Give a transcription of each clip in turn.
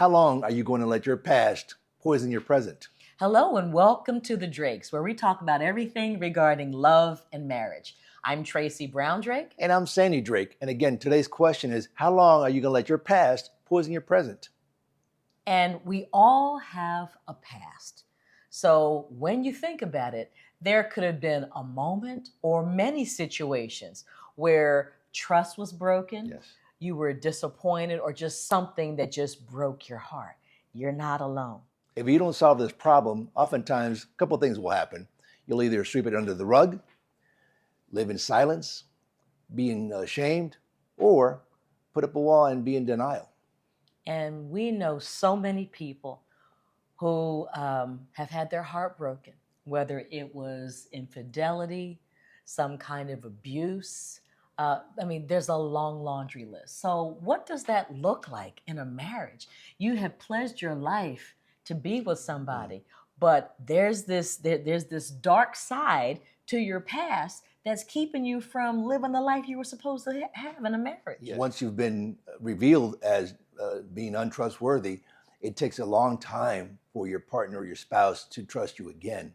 How long are you going to let your past poison your present? Hello and welcome to The Drakes, where we talk about everything regarding love and marriage. I'm Tracy Brown Drake. And I'm Sandy Drake. And again, today's question is, how long are you going to let your past poison your present? And we all have a past. So when you think about it, there could have been a moment or many situations where trust was broken, Yes. you were disappointed, or just something that just broke your heart. You're not alone. If you don't solve this problem, oftentimes a couple of things will happen. You'll either sweep it under the rug, live in silence, being ashamed, or put up a wall and be in denial. And we know so many people who have had their heart broken, whether it was infidelity, some kind of abuse. There's a long laundry list. So what does that look like in a marriage? You have pledged your life to be with somebody, but there's this dark side to your past that's keeping you from living the life you were supposed to have in a marriage. Yes. Once you've been revealed as being untrustworthy, it takes a long time for your partner or your spouse to trust you again,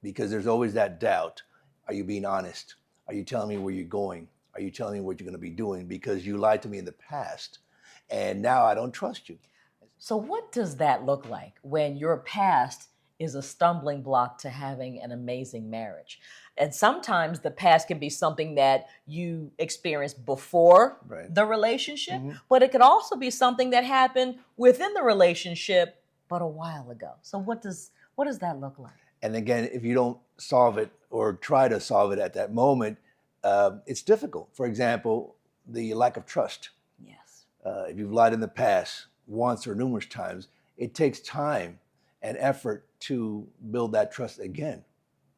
because there's always that doubt. Are you being honest? Are you telling me where you're going? Are you telling me what you're going to be doing? Because you lied to me in the past, and now I don't trust you. So what does that look like when your past is a stumbling block to having an amazing marriage? And sometimes the past can be something that you experienced before the relationship, but it could also be something that happened within the relationship, but a while ago. So what does that look like? And again, if you don't solve it or try to solve it at that moment, it's difficult. For example, the lack of trust. Yes. If you've lied in the past once or numerous times, it takes time and effort to build that trust again.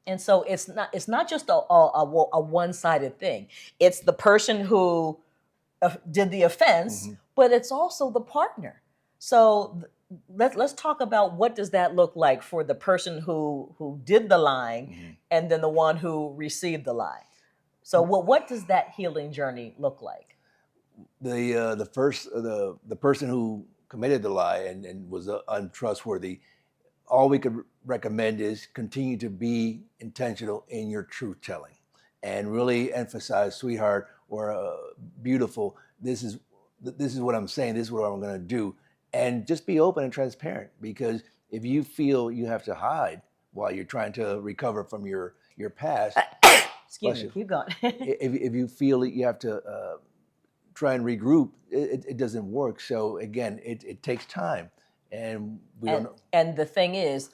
And so it's not just a one-sided thing. It's the person who did the offense, but it's also the partner. So let's talk about what does that look like for the person who did the lying and then the one who received the lie. So what does that healing journey look like? The person who committed the lie and was untrustworthy, all we could recommend is continue to be intentional in your truth telling and really emphasize, sweetheart, or beautiful, this is what I'm saying, this is what I'm going to do. And just be open and transparent, because if you feel you have to hide while you're trying to recover from your past, excuse me, keep going. if you feel that you have to try and regroup, it doesn't work. So again, it takes time. And we don't know. And the thing is,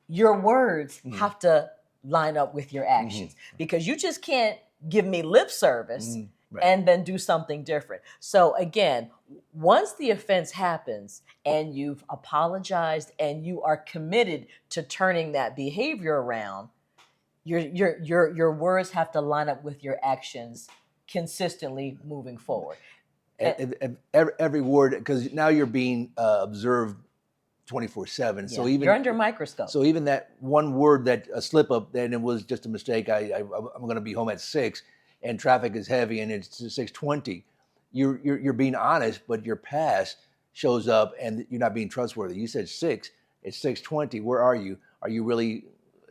your words have to line up with your actions, because you just can't give me lip service and then do something different. So again, once the offense happens and you've apologized and you are committed to turning that behavior around, your words have to line up with your actions consistently moving forward. Every word, because now you're being observed 24/7. So even you're under a microscope. So even that one word, that a slip up, then it was just a mistake. I'm going to be home at 6, and traffic is heavy, and it's 6:20. You're being honest, but your past shows up, and you're not being trustworthy. You said 6, it's 6:20. Where are you? Are you really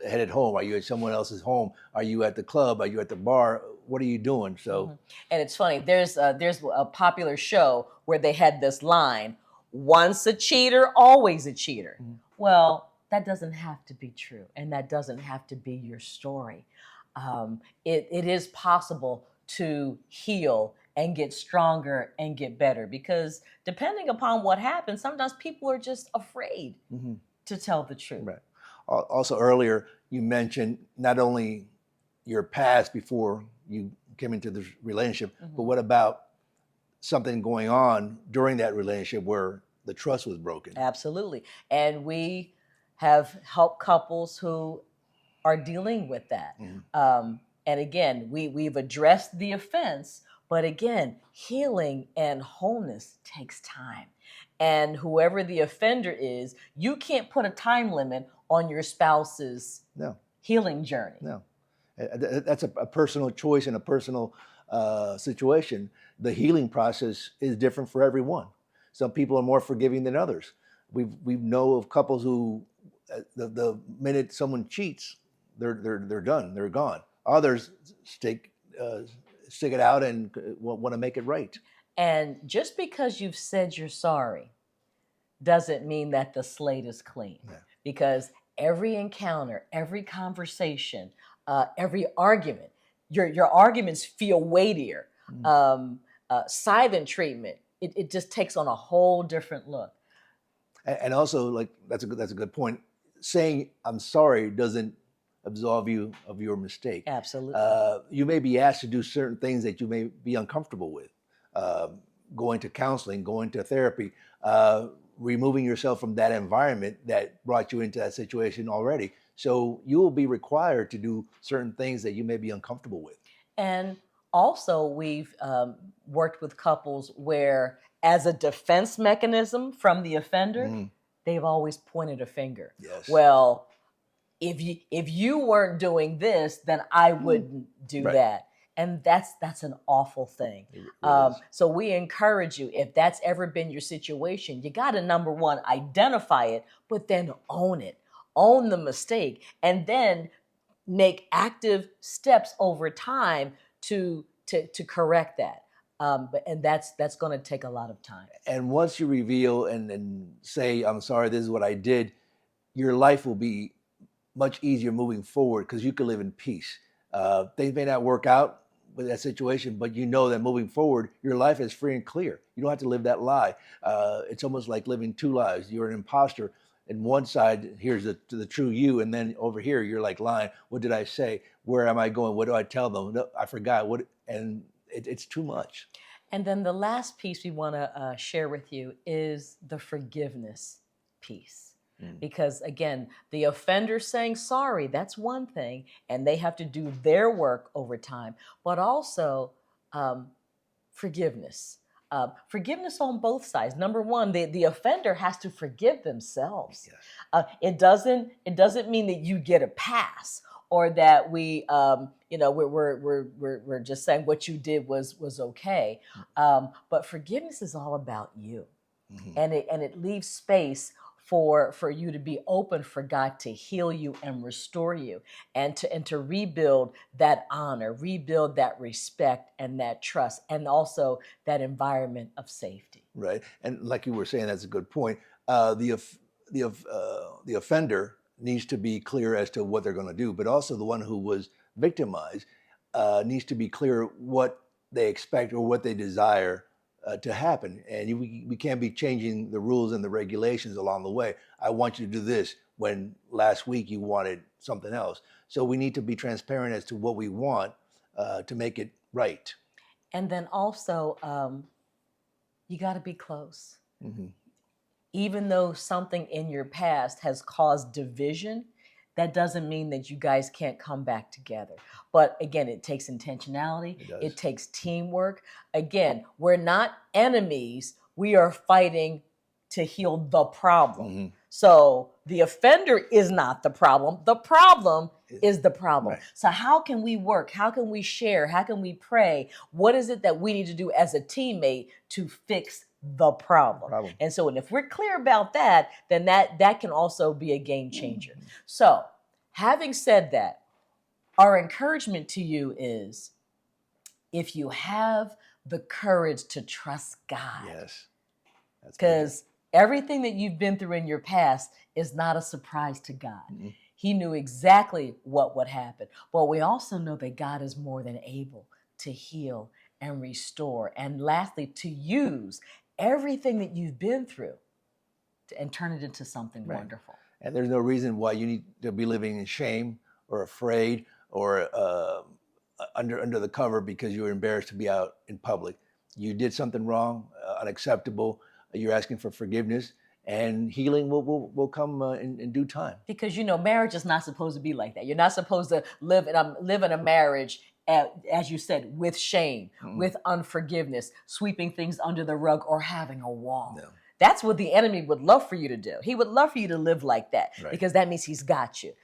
headed home? Are you at someone else's home? Are you at the club? Are you at the bar? What are you doing? So, and it's funny. There's a popular show where they had this line: "Once a cheater, always a cheater." Well, that doesn't have to be true, and that doesn't have to be your story. It is possible to heal and get stronger and get better, because depending upon what happens, sometimes people are just afraid to tell the truth. Right. Also, earlier you mentioned not only your past before you came into this relationship, but what about something going on during that relationship where the trust was broken? Absolutely. And we have helped couples who are dealing with that. And again, we've addressed the offense, but again, healing and wholeness takes time. And whoever the offender is, you can't put a time limit on your spouse's healing journey. No. That's a personal choice and a personal situation. The healing process is different for everyone. Some people are more forgiving than others. We know of couples who, the minute someone cheats, they're done. They're gone. Others stick it out and want to make it right. And just because you've said you're sorry doesn't mean that the slate is clean. Yeah. Because every encounter, every conversation, every argument, your arguments feel weightier. Silent treatment, it just takes on a whole different look. And also, like, that's a good point. Saying I'm sorry doesn't absolve you of your mistake. Absolutely. You may be asked to do certain things that you may be uncomfortable with. Going to counseling, going to therapy, removing yourself from that environment that brought you into that situation already. So you will be required to do certain things that you may be uncomfortable with. And also, we've worked with couples where, as a defense mechanism from the offender, they've always pointed a finger. Yes. Well, if you weren't doing this, then I wouldn't do that. And that's an awful thing. So we encourage you, if that's ever been your situation, you got to, number one, identify it, but then own it. Own the mistake, and then make active steps over time to correct that. And that's going to take a lot of time. And once you reveal and say, I'm sorry, this is what I did, your life will be much easier moving forward because you can live in peace. Things may not work out with that situation, but you know that moving forward, your life is free and clear. You don't have to live that lie. It's almost like living two lives. You're an imposter. And one side, here's the true you, and then over here, you're like lying. What did I say? Where am I going? What do I tell them? No, I forgot. And it's too much. And then the last piece we want to share with you is the forgiveness piece. Because again, the offender saying sorry, that's one thing, and they have to do their work over time, but also forgiveness. Forgiveness on both sides. Number one, the offender has to forgive themselves. Yes. It doesn't mean that you get a pass, or that we're just saying what you did was okay. But forgiveness is all about you, and it leaves space for you to be open for God to heal you and restore you, and to rebuild that honor, rebuild that respect and that trust, and also that environment of safety. Right. And like you were saying, that's a good point. The offender needs to be clear as to what they're going to do, but also the one who was victimized needs to be clear what they expect or what they desire to happen. And we can't be changing the rules and the regulations along the way. I want you to do this when last week you wanted something else. So we need to be transparent as to what we want to make it right. And then also, you got to be close. Even though something in your past has caused division, that doesn't mean that you guys can't come back together. But again, it takes intentionality. It takes teamwork. Again, we're not enemies. We are fighting to heal the problem. So the offender is not the problem. The problem is the problem. Right. So how can we work? How can we share? How can we pray? What is it that we need to do as a teammate to fix the problem? And so, and if we're clear about that, then that can also be a game changer. So having said that, our encouragement to you is, if you have the courage to trust God, yes, because everything that you've been through in your past is not a surprise to God. He knew exactly what would happen. But we also know that God is more than able to heal and restore, and lastly, to use everything that you've been through and turn it into something wonderful. And there's no reason why you need to be living in shame or afraid or under the cover because you're embarrassed to be out in public. You did something wrong, unacceptable. You're asking for forgiveness, and healing will come in due time. Because marriage is not supposed to be like that. You're not supposed to live in a marriage, as you said, with shame, with unforgiveness, sweeping things under the rug, or having a wall. No. That's what the enemy would love for you to do. He would love for you to live like that, because that means he's got you.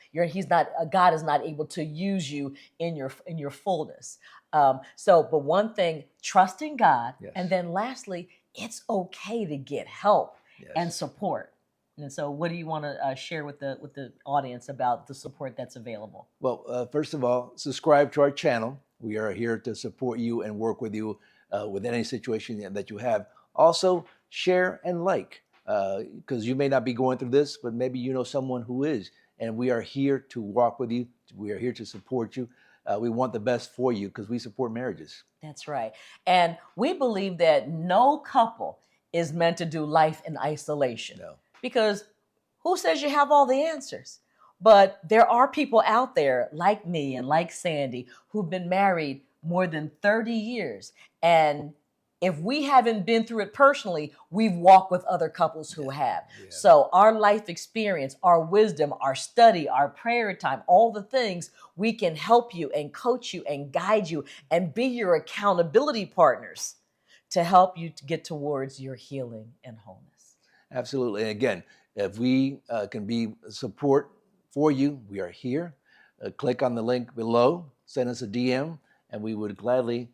God is not able to use you in your fullness. But one thing, trusting God, and then lastly, it's okay to get help and Yes. support. And so, what do you want to share with the audience about the support that's available? Well, first of all, subscribe to our channel. We are here to support you and work with you with any situation that you have. Also, share and like, because you may not be going through this, but maybe you know someone who is. And we are here to walk with you. We are here to support you. We want the best for you because we support marriages. That's right. And we believe that no couple is meant to do life in isolation No. because who says you have all the answers? But there are people out there like me and like Sandy who've been married more than 30 years. And if we haven't been through it personally, we've walked with other couples who have. Yeah. So our life experience, our wisdom, our study, our prayer time, all the things, we can help you and coach you and guide you and be your accountability partners to help you to get towards your healing and wholeness. Absolutely. And again, if we can be support for you, we are here. Click on the link below, send us a DM, and we would gladly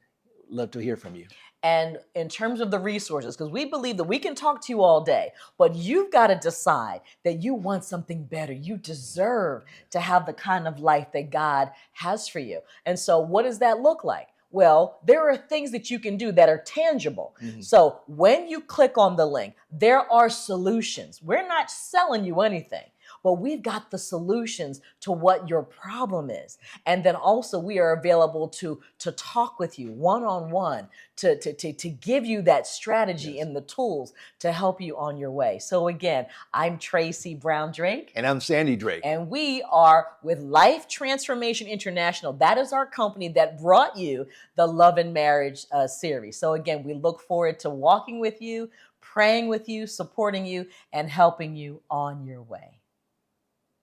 love to hear from you. And in terms of the resources, because we believe that we can talk to you all day, but you've got to decide that you want something better. You deserve to have the kind of life that God has for you. And so what does that look like? Well, there are things that you can do that are tangible. Mm-hmm. So when you click on the link, there are solutions. We're not selling you anything, but we've got the solutions to what your problem is. And then also we are available to talk with you one-on-one, to give you that strategy Yes. and the tools to help you on your way. So again, I'm Tracy Brown Drake. And I'm Sandy Drake. And we are with Life Transformation International. That is our company that brought you the Love and Marriage series. So again, we look forward to walking with you, praying with you, supporting you, and helping you on your way.